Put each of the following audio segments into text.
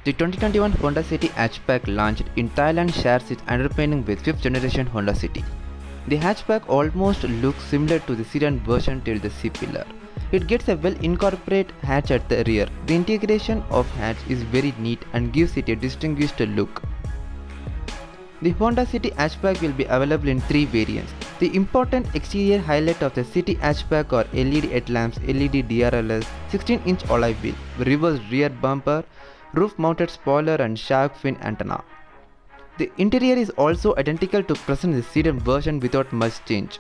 The 2021 Honda City Hatchback launched in Thailand shares its underpinning with 5th generation Honda City. The hatchback almost looks similar to the sedan version till the C-pillar. It gets a well-incorporated hatch at the rear. The integration of hatch is very neat and gives it a distinguished look. The Honda City Hatchback will be available in 3 variants. The important exterior highlight of the City Hatchback are LED headlamps, LED DRLS, 16-inch alloy wheel, reverse rear bumper, roof-mounted spoiler and shark fin antenna. The interior is also identical to present in the sedan version without much change.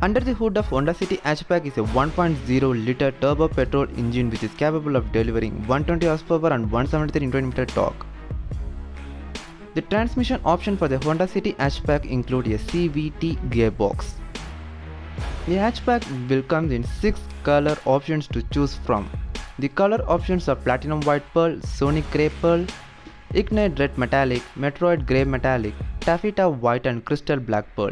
Under the hood of Honda City Hatchback is a 1.0-liter turbo petrol engine which is capable of delivering 120 horsepower and 173 Nm torque. The transmission option for the Honda City Hatchback include a CVT gearbox. The hatchback will come in 6 color options to choose from. The color options are Platinum White Pearl, Sonic Grey Pearl, Ignite Red Metallic, Metroid Grey Metallic, Taffeta White and Crystal Black Pearl.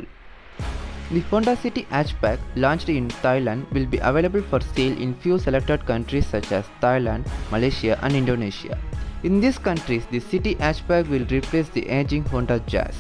The Honda City Hatchback, launched in Thailand, will be available for sale in few selected countries such as Thailand, Malaysia and Indonesia. In these countries, the City Hatchback will replace the aging Honda Jazz.